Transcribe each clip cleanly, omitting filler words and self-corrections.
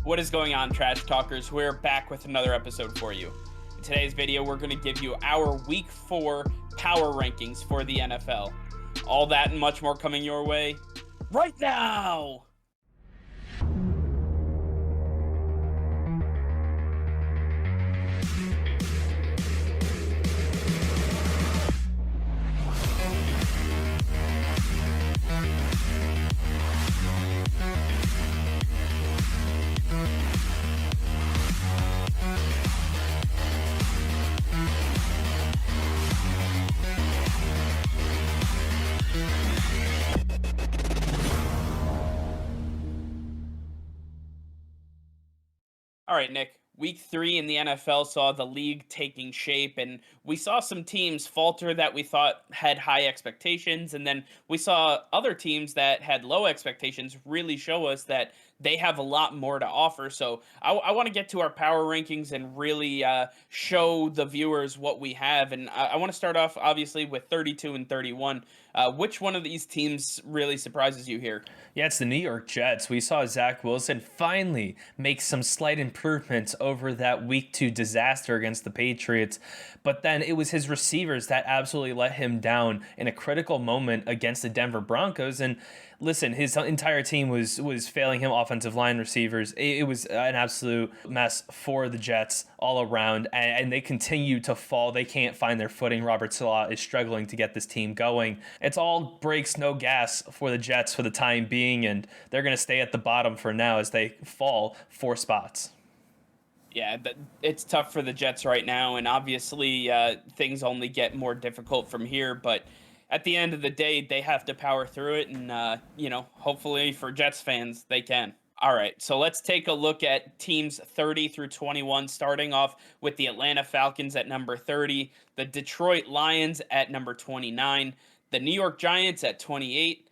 What is going on, Trash Talkers? We're back with another episode for you. In today's video, we're going to give you our Week 4 power rankings for the NFL. All that and much more coming your way right now! All right, Nick. Week 3 in the NFL saw the league taking shape, and we saw some teams falter that we thought had high expectations, and then we saw other teams that had low expectations really show us that they have a lot more to offer. So I want to get to our power rankings and really show the viewers what we have. And I want to start off, obviously, with 32 and 31. Which one of these teams really surprises you here? Yeah, it's the New York Jets. We saw Zach Wilson finally make some slight improvements over that week 2 disaster against the Patriots. But then it was his receivers that absolutely let him down in a critical moment against the Denver Broncos. And listen, his entire team was failing him, offensive line, receivers. It was an absolute mess for the Jets all around, and they continue to fall. They can't find their footing. Robert Saleh is struggling to get this team going. It's all brakes, no gas for the Jets for the time being, and they're going to stay at the bottom for now as they fall 4 spots. Yeah, it's tough for the Jets right now, and obviously things only get more difficult from here. But at the end of the day, they have to power through it, and hopefully for Jets fans, they can. All right, so let's take a look at teams 30 through 21, starting off with the Atlanta Falcons at number 30, the Detroit Lions at number 29, the New York Giants at 28,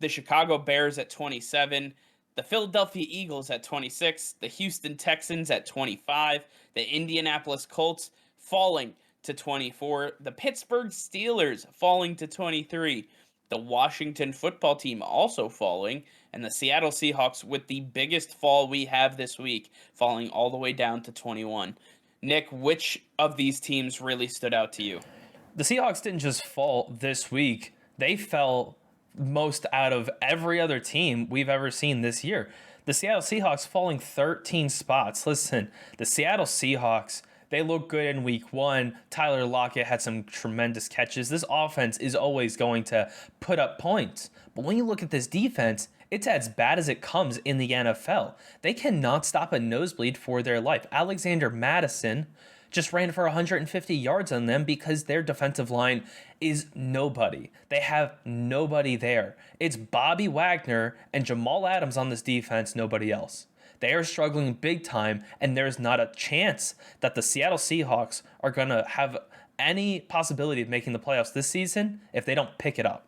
the Chicago Bears at 27, the Philadelphia Eagles at 26, the Houston Texans at 25, the Indianapolis Colts falling to 24, the Pittsburgh Steelers falling to 23, the Washington Football Team also falling, and the Seattle Seahawks with the biggest fall we have this week, falling all the way down to 21. Nick, which of these teams really stood out to you? The Seahawks didn't just fall this week, they fell most out of every other team we've ever seen this year. The Seattle Seahawks falling 13 spots. Listen, the Seattle Seahawks, they look good in week 1. Tyler Lockett had some tremendous catches. This offense is always going to put up points. But when you look at this defense, it's as bad as it comes in the NFL. They cannot stop a nosebleed for their life. Alexander Mattison just ran for 150 yards on them because their defensive line is nobody. They have nobody there. It's Bobby Wagner and Jamal Adams on this defense, nobody else. They are struggling big time, and there's not a chance that the Seattle Seahawks are going to have any possibility of making the playoffs this season if they don't pick it up.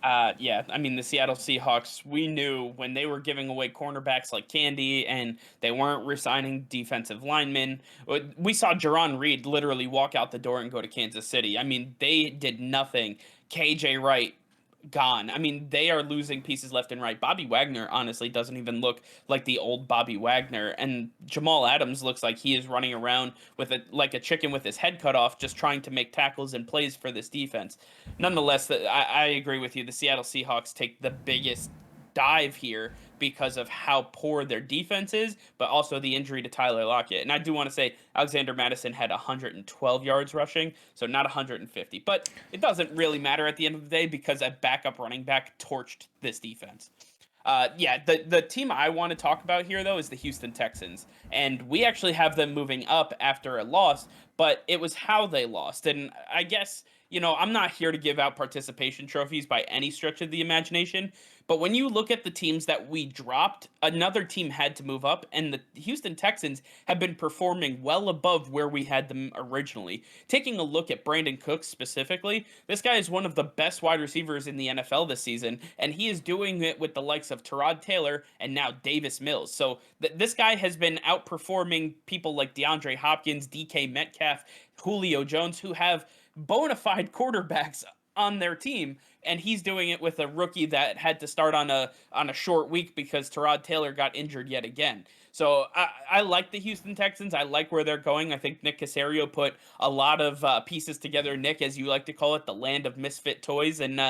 The Seattle Seahawks, we knew when they were giving away cornerbacks like candy and they weren't resigning defensive linemen. We saw Jaron Reed literally walk out the door and go to Kansas City. I mean, they did nothing. KJ Wright, gone. I mean, they are losing pieces left and right. Bobby Wagner honestly doesn't even look like the old Bobby Wagner, and Jamal Adams looks like he is running around with like a chicken with his head cut off, just trying to make tackles and plays for this defense. Nonetheless, I agree with you. The Seattle Seahawks take the biggest dive here because of how poor their defense is, but also the injury to Tyler Lockett. And I do want to say Alexander Mattison had 112 yards rushing, so not 150. But it doesn't really matter at the end of the day because a backup running back torched this defense. The team I want to talk about here, though, is the Houston Texans. And we actually have them moving up after a loss, but it was how they lost. And I guess, I'm not here to give out participation trophies by any stretch of the imagination, but when you look at the teams that we dropped, another team had to move up, and the Houston Texans have been performing well above where we had them originally. Taking a look at Brandon Cooks specifically, this guy is one of the best wide receivers in the NFL this season, and he is doing it with the likes of Tyrod Taylor and now Davis Mills. So this guy has been outperforming people like DeAndre Hopkins, DK Metcalf, Julio Jones, who have bona fide quarterbacks on their team, and he's doing it with a rookie that had to start on a short week because Tyrod Taylor got injured yet again. So I like the Houston Texans. I like where they're going. I think Nick Caserio put a lot of pieces together. Nick, as you like to call it, the land of misfit toys. And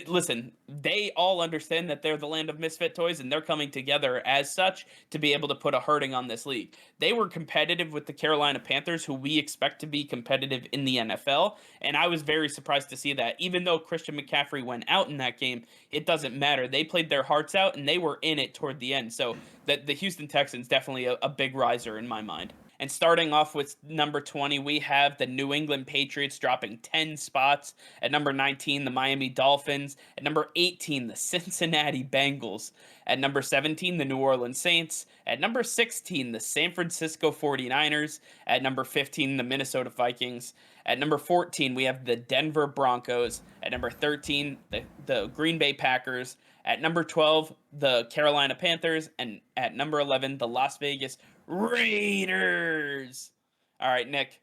listen, they all understand that they're the land of misfit toys, and they're coming together as such to be able to put a hurting on this league. They were competitive with the Carolina Panthers, who we expect to be competitive in the NFL. And I was very surprised to see that. Even though Christian McCaffrey went out in that game, it doesn't matter. They played their hearts out and they were in it toward the end. So the Houston Texans definitely a big riser in my mind. And starting off with number 20, we have the New England Patriots dropping 10 spots. At number 19, the Miami Dolphins. At number 18, the Cincinnati Bengals. At number 17, the New Orleans Saints. At number 16, the San Francisco 49ers. At number 15, the Minnesota Vikings. At number 14, we have the Denver Broncos. At number 13, the Green Bay Packers. At number 12, the Carolina Panthers. And at number 11, the Las Vegas Raiders. All right, Nick,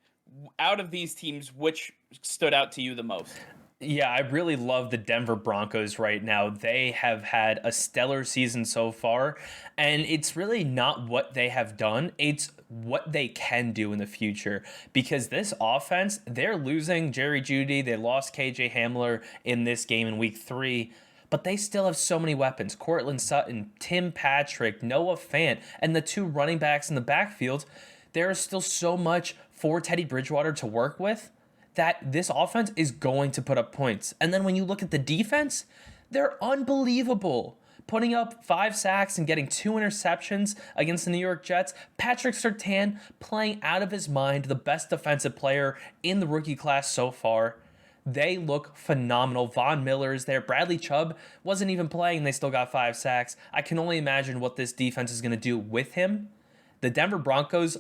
out of these teams, which stood out to you the most? Yeah, I really love the Denver Broncos right now. They have had a stellar season so far, and it's really not what they have done, it's what they can do in the future. Because this offense, they're losing Jerry Jeudy, they lost KJ Hamler in this game in week 3. But they still have so many weapons. Cortland Sutton, Tim Patrick, Noah Fant, and the 2 running backs in the backfield. There is still so much for Teddy Bridgewater to work with that this offense is going to put up points. And then when you look at the defense, they're unbelievable. Putting up 5 sacks and getting 2 interceptions against the New York Jets. Patrick Surtain playing out of his mind, the best defensive player in the rookie class so far. They look phenomenal. Von Miller is there. Bradley Chubb wasn't even playing. They still got 5 sacks. I can only imagine what this defense is going to do with him. The Denver Broncos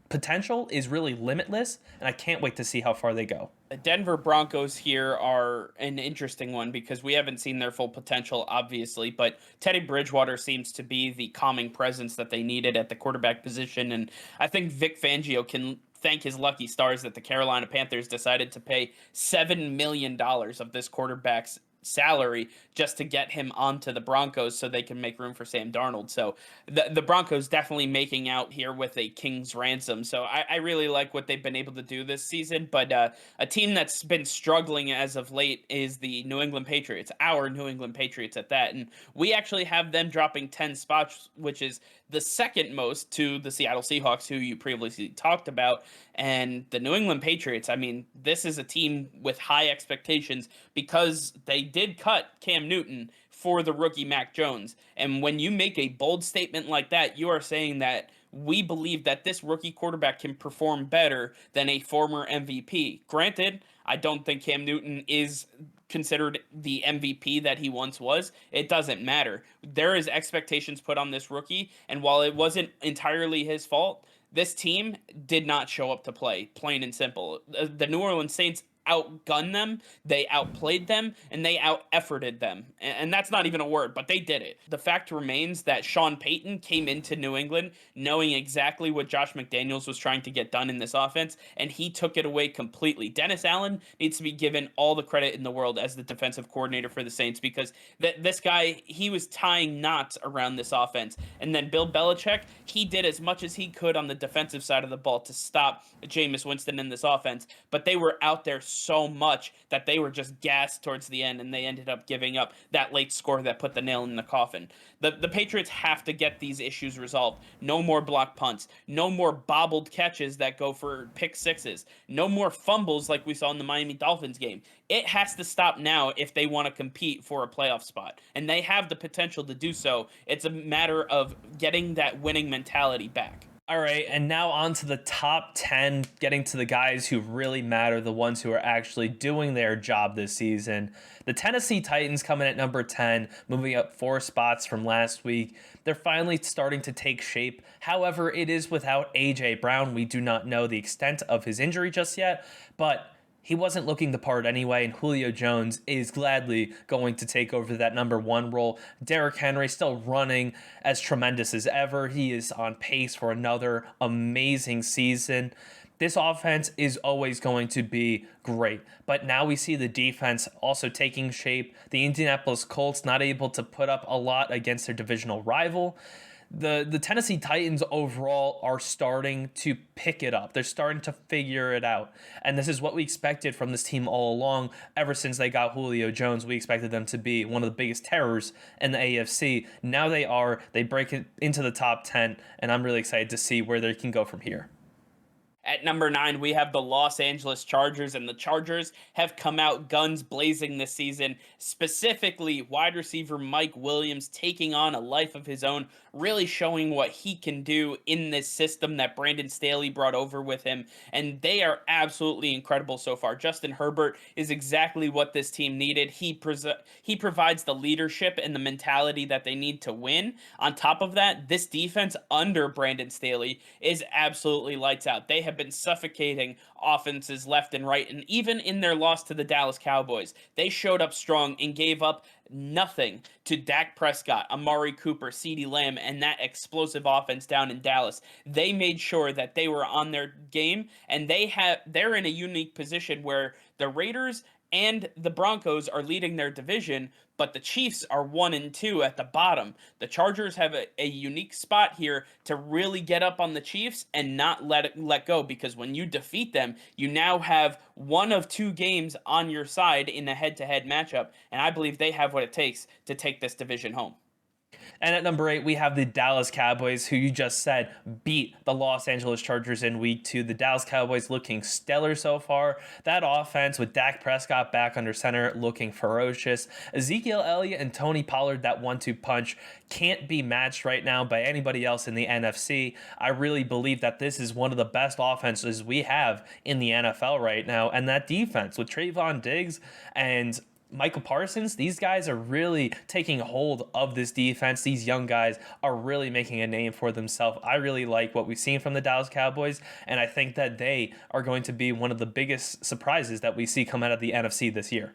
potential is really limitless, and I can't wait to see how far they go. The Denver Broncos here are an interesting one because we haven't seen their full potential, obviously, but Teddy Bridgewater seems to be the calming presence that they needed at the quarterback position, and I think Vic Fangio can thank his lucky stars that the Carolina Panthers decided to pay $7 million of this quarterback's salary just to get him onto the Broncos so they can make room for Sam Darnold. So the Broncos definitely making out here with a king's ransom. So I really like what they've been able to do this season. But a team that's been struggling as of late is the New England Patriots, our New England Patriots at that. And we actually have them dropping 10 spots, which is the second most to the Seattle Seahawks, who you previously talked about. And the New England Patriots, I mean, this is a team with high expectations because they did cut Cam Newton for the rookie Mac Jones. And when you make a bold statement like that, you are saying that we believe that this rookie quarterback can perform better than a former MVP. Granted, I don't think Cam Newton is considered the MVP that he once was. It doesn't matter. There is expectations put on this rookie, and while it wasn't entirely his fault, this team did not show up to play, plain and simple. The New Orleans Saints outgunned them, they outplayed them, and they out-efforted them. And that's not even a word, but they did it. The fact remains that Sean Payton came into New England knowing exactly what Josh McDaniels was trying to get done in this offense, and he took it away completely. Dennis Allen needs to be given all the credit in the world as the defensive coordinator for the Saints because this guy, he was tying knots around this offense. And then Bill Belichick, he did as much as he could on the defensive side of the ball to stop Jameis Winston in this offense, but they were out there so much that they were just gassed towards the end, and they ended up giving up that late score that put the nail in the coffin. The Patriots have to get these issues resolved. No more block punts. No more bobbled catches that go for pick sixes. No more fumbles like we saw in the Miami Dolphins game. It has to stop now if they want to compete for a playoff spot, and they have the potential to do so. It's a matter of getting that winning mentality back. All right, and now on to the top 10, getting to the guys who really matter, the ones who are actually doing their job this season. The Tennessee Titans coming at number 10, moving up 4 spots from last week. They're finally starting to take shape. However, it is without A.J. Brown. We do not know the extent of his injury just yet, but he wasn't looking the part anyway, and Julio Jones is gladly going to take over that number 1 role. Derrick Henry still running as tremendous as ever. He is on pace for another amazing season. This offense is always going to be great. But now we see the defense also taking shape. The Indianapolis Colts not able to put up a lot against their divisional rival. The Tennessee Titans overall are starting to pick it up. They're starting to figure it out. And this is what we expected from this team all along. Ever since they got Julio Jones, we expected them to be one of the biggest terrors in the AFC. Now they are. They break it into the top 10, and I'm really excited to see where they can go from here. At number 9, we have the Los Angeles Chargers, and the Chargers have come out guns blazing this season. Specifically, wide receiver Mike Williams taking on a life of his own, really showing what he can do in this system that Brandon Staley brought over with him. And they are absolutely incredible so far. Justin Herbert is exactly what this team needed. He provides the leadership and the mentality that they need to win. On top of that, this defense under Brandon Staley is absolutely lights out. They have been suffocating offenses left and right. And even in their loss to the Dallas Cowboys, they showed up strong and gave up nothing to Dak Prescott, Amari Cooper, CeeDee Lamb, and that explosive offense down in Dallas. They made sure that they were on their game, and they're in a unique position where the Raiders and the Broncos are leading their division, but the Chiefs are 1 and 2 at the bottom. The Chargers have a unique spot here to really get up on the Chiefs and not let go, because when you defeat them, you now have one of 2 games on your side in a head-to-head matchup, and I believe they have what it takes to take this division home. And at number 8, we have the Dallas Cowboys, who you just said beat the Los Angeles Chargers in week 2. The Dallas Cowboys looking stellar so far. That offense with Dak Prescott back under center looking ferocious. Ezekiel Elliott and Tony Pollard, that 1-2 punch, can't be matched right now by anybody else in the NFC. I really believe that this is one of the best offenses we have in the NFL right now. And that defense with Trayvon Diggs and Michael Parsons, these guys are really taking hold of this defense. These young guys are really making a name for themselves. I really like what we've seen from the Dallas Cowboys, and I think that they are going to be one of the biggest surprises that we see come out of the NFC this year.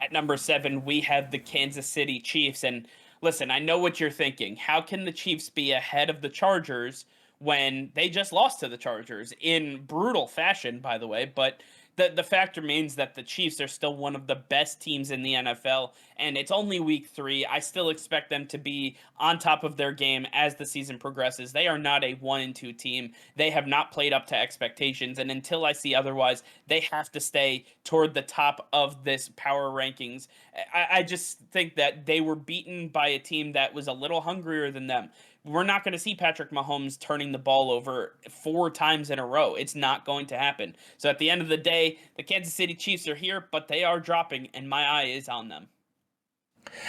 At number 7, we have the Kansas City Chiefs. And listen, I know what you're thinking. How can the Chiefs be ahead of the Chargers when they just lost to the Chargers in brutal fashion, by the way? But the fact remains that the Chiefs are still one of the best teams in the NFL, and it's only week 3. I still expect them to be on top of their game as the season progresses. They are not a 1 and 2 team. They have not played up to expectations, and until I see otherwise, they have to stay toward the top of this power rankings. I just think that they were beaten by a team that was a little hungrier than them. We're not going to see Patrick Mahomes turning the ball over 4 times in a row. It's not going to happen. So at the end of the day, the Kansas City Chiefs are here, but they are dropping, and my eye is on them.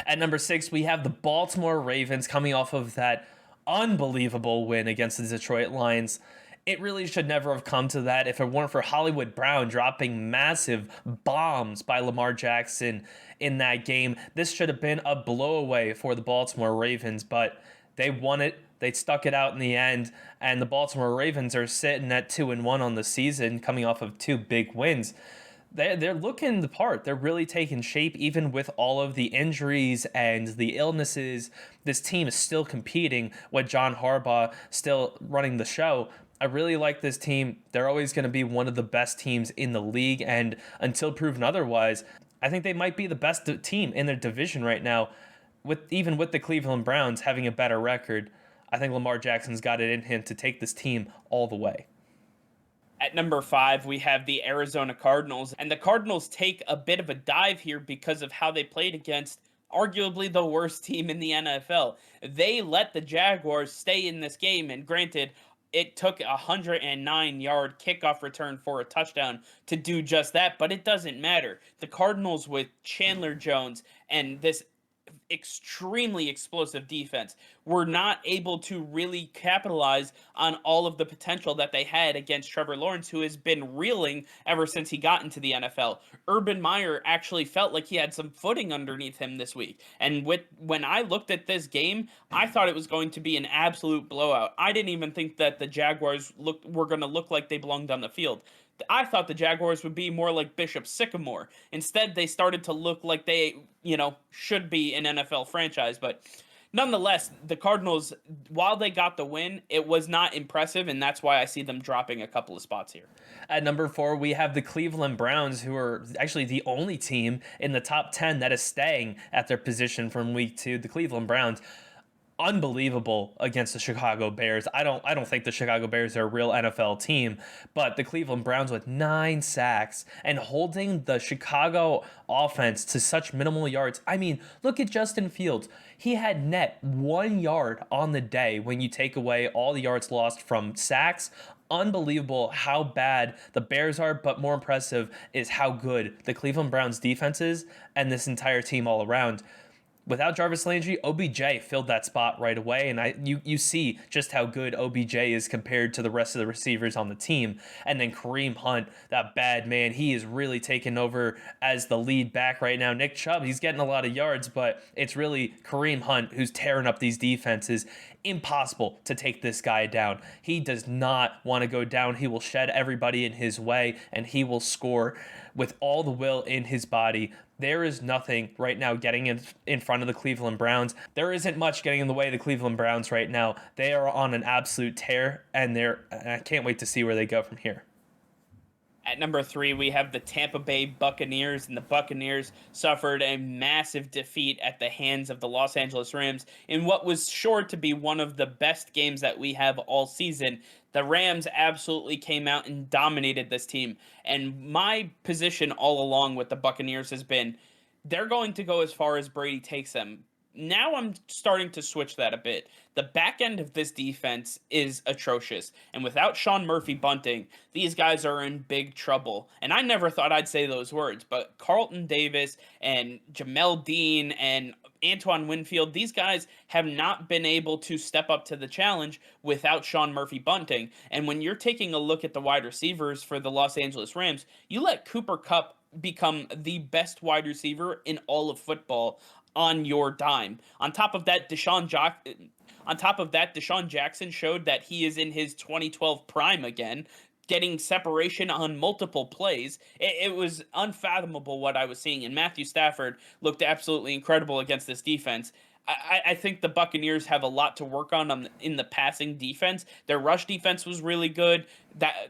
At number 6, we have the Baltimore Ravens coming off of that unbelievable win against the Detroit Lions. It really should never have come to that if it weren't for Hollywood Brown dropping massive bombs by Lamar Jackson in that game. This should have been a blowaway for the Baltimore Ravens, but they won it. They stuck it out in the end, and the Baltimore Ravens are sitting at 2-1 on the season, coming off of 2 big wins. They're looking the part. They're really taking shape, even with all of the injuries and the illnesses. This team is still competing with John Harbaugh still running the show. I really like this team. They're always going to be one of the best teams in the league, and until proven otherwise, I think they might be the best team in their division right now. Even with the Cleveland Browns having a better record, I think Lamar Jackson's got it in him to take this team all the way. At number 5, we have the Arizona Cardinals, and the Cardinals take a bit of a dive here because of how they played against arguably the worst team in the NFL. They let the Jaguars stay in this game, and granted, it took a 109-yard kickoff return for a touchdown to do just that, but it doesn't matter. The Cardinals with Chandler Jones and this extremely explosive defense were not able to really capitalize on all of the potential that they had against Trevor Lawrence, who has been reeling ever since he got into the NFL. Urban Meyer actually felt like he had some footing underneath him this week. And when I looked at this game, I thought it was going to be an absolute blowout. I didn't even think that the Jaguars were going to look like they belonged on the field. I thought the Jaguars would be more like Bishop Sycamore. Instead, they started to look like they, should be an NFL franchise. But Nonetheless, the Cardinals, while they got the win, it was not impressive, and that's why I see them dropping a couple of spots here. At number 4, we have the Cleveland Browns, who are actually the only team in the top 10 that is staying at their position from week 2. The Cleveland Browns, unbelievable against the Chicago Bears. I don't think the Chicago Bears are a real NFL team, but the Cleveland Browns with 9 sacks and holding the Chicago offense to such minimal yards. I mean, look at Justin Fields. He had net 1 yard on the day when you take away all the yards lost from sacks. Unbelievable how bad the Bears are, but more impressive is how good the Cleveland Browns defense is and this entire team all around. Without Jarvis Landry, OBJ filled that spot right away, and you see just how good OBJ is compared to the rest of the receivers on the team. And then Kareem Hunt, that bad man, he is really taking over as the lead back right now. Nick Chubb, he's getting a lot of yards, but it's really Kareem Hunt who's tearing up these defenses. Impossible to take this guy down. He does not want to go down. He will shed everybody in his way, and he will score with all the will in his body. There is nothing right now getting in front of the Cleveland Browns. There isn't much getting in the way of the Cleveland Browns right now. They are on an absolute tear, and I can't wait to see where they go from here. At number 3, we have the Tampa Bay Buccaneers, and the Buccaneers suffered a massive defeat at the hands of the Los Angeles Rams in what was sure to be one of the best games that we have all season. The Rams absolutely came out and dominated this team, and my position all along with the Buccaneers has been they're going to go as far as Brady takes them. Now I'm starting to switch that a bit. The back end of this defense is atrocious. And without Sean Murphy bunting, these guys are in big trouble. And I never thought I'd say those words, but Carlton Davis and Jamel Dean and Antoine Winfield, these guys have not been able to step up to the challenge without Sean Murphy bunting. And when you're taking a look at the wide receivers for the Los Angeles Rams, you let Cooper Kupp become the best wide receiver in all of football on your dime. On top of that, Deshaun Jackson showed that he is in his 2012 prime again, getting separation on multiple plays. It was unfathomable what I was seeing, and Matthew Stafford looked absolutely incredible against this defense. I think the Buccaneers have a lot to work on in the passing defense. Their rush defense was really good.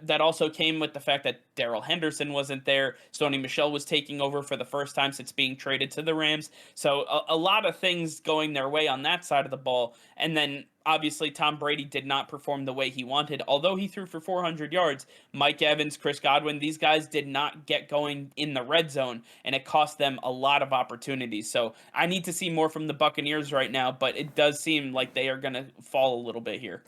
That also came with the fact that Darrell Henderson wasn't there. Stoney Michel was taking over for the first time since being traded to the Rams. So a lot of things going their way on that side of the ball. And then obviously Tom Brady did not perform the way he wanted. Although he threw for 400 yards, Mike Evans, Chris Godwin, these guys did not get going in the red zone, and it cost them a lot of opportunities. So I need to see more from the Buccaneers right now, but it does seem like they are going to fall a little bit here.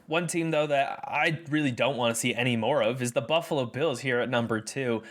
One team, though, that I really don't want to see any more of is the Buffalo Bills here at number 2.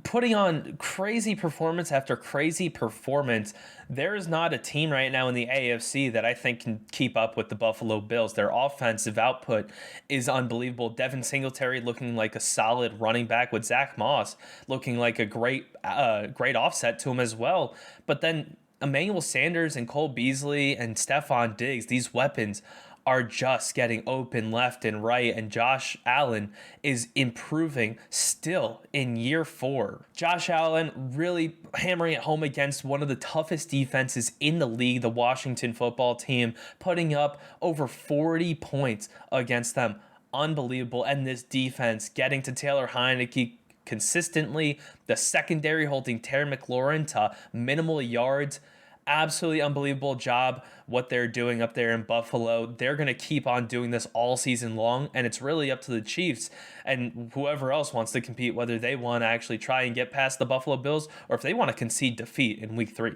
Putting on crazy performance after crazy performance. There is not a team right now in the AFC that I think can keep up with the Buffalo Bills. Their offensive output is unbelievable. Devin Singletary looking like a solid running back, with Zach Moss looking like a great offset to him as well. But then Emmanuel Sanders and Cole Beasley and Stephon Diggs, these weapons are just getting open left and right, and Josh Allen is improving still in year 4. Josh Allen really hammering it home against one of the toughest defenses in the league, the Washington football team, putting up over 40 points against them. Unbelievable. And this defense getting to Taylor Heineke consistently, the secondary holding Terry McLaurin to minimal yards. Absolutely unbelievable job what they're doing up there in Buffalo. They're going to keep on doing this all season long, and it's really up to the Chiefs and whoever else wants to compete, whether they want to actually try and get past the Buffalo Bills or if they want to concede defeat in week 3.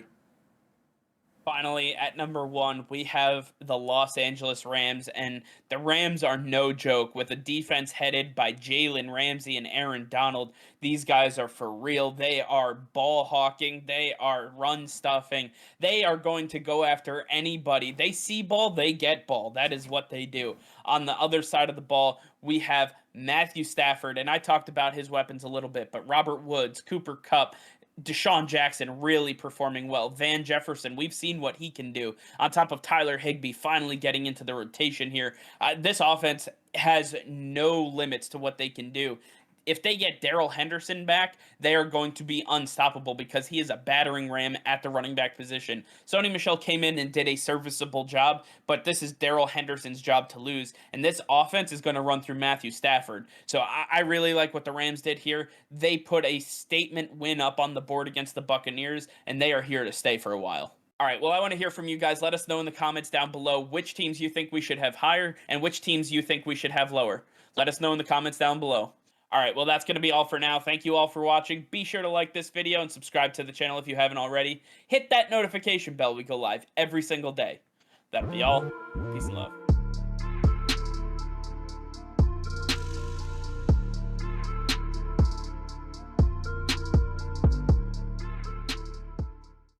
Finally, at number 1, we have the Los Angeles Rams, and the Rams are no joke. With a defense headed by Jalen Ramsey and Aaron Donald, these guys are for real. They are ball hawking. They are run stuffing. They are going to go after anybody. They see ball, they get ball. That is what they do. On the other side of the ball, we have Matthew Stafford, and I talked about his weapons a little bit, but Robert Woods, Cooper Kupp, Deshaun Jackson really performing well. Van Jefferson, we've seen what he can do. On top of Tyler Higbee finally getting into the rotation here. This offense has no limits to what they can do. if they get Darrell Henderson back, they are going to be unstoppable because he is a battering ram at the running back position. Sony Michel came in and did a serviceable job, but this is Darrell Henderson's job to lose, and this offense is going to run through Matthew Stafford. So I really like what the Rams did here. They put a statement win up on the board against the Buccaneers, and they are here to stay for a while. All right, well, I want to hear from you guys. Let us know in the comments down below which teams you think we should have higher and which teams you think we should have lower. Let us know in the comments down below. All right, well, that's going to be all for now. Thank you all for watching. Be sure to like this video and subscribe to the channel if you haven't already. Hit that notification bell. We go live every single day. That'll be all. Peace and love.